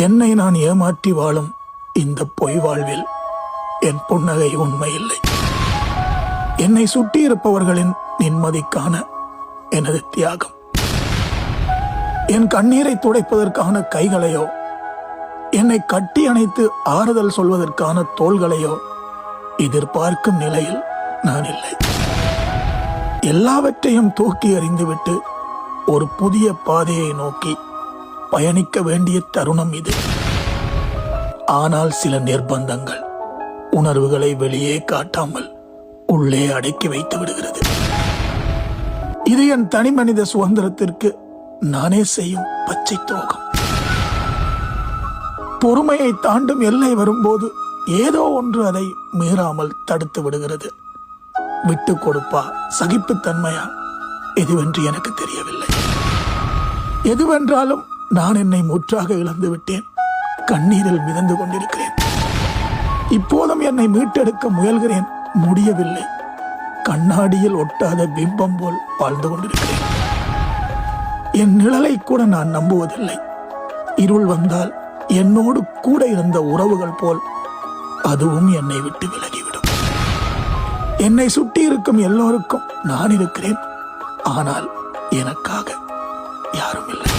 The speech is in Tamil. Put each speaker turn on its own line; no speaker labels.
என்னை நான் ஏமாற்றி வாழும் இந்த பொய் வாழ்வில் என் புன்னகை உண்மையில்லை. என்னை சுற்றியிருப்பவர்களின் நிம்மதிக்கான எனது தியாகம், என் கண்ணீரை துடைப்பதற்கான கைகளையோ, என்னை கட்டி அணைத்து ஆறுதல் சொல்வதற்கான தோள்களையோ எதிர்பார்க்கும் நிலையில் நான் இல்லை. எல்லாவற்றையும் தூக்கி எறிந்துவிட்டு ஒரு புதிய பாதையை நோக்கி பயணிக்க வேண்டிய தருணம் இது. ஆனால் சில நிர்பந்தங்கள் உணர்வுகளை வெளியே காட்டாமல் உள்ளே அடக்கி வைத்து விடுகிறது. இது என் தனி மனித சுதந்திரத்திற்கு நானே செய்யும் பச்சை துரோகம். பொறுமையை தாண்டும் எல்லை வரும்போது ஏதோ ஒன்று அதை மீறாமல் தடுத்து விடுகிறது. விட்டு கொடுப்பா, சகிப்புத்தன்மையா, எதுவென்று எனக்கு தெரியவில்லை. எதுவென்றாலும் நான் என்னை முற்றாக இழந்து விட்டேன். கண்ணீரில் மிதந்து கொண்டிருக்கிறேன். இப்போதும் என்னை மீட்டெடுக்க முயல்கிறேன், முடியவில்லை. கண்ணாடியில் ஒட்டாத பிம்பம் போல் வாழ்ந்து கொண்டிருக்கிறேன். என் நிழலை கூட நான் நம்புவதில்லை. இருள் வந்தால் என்னோடு கூட இருந்த உறவுகள் போல் அதுவும் என்னை விட்டு விலகிவிடும். என்னை சுற்றி இருக்கும் எல்லோருக்கும் நான் இருக்கிறேன், ஆனால் எனக்காக யாரும் இல்லை.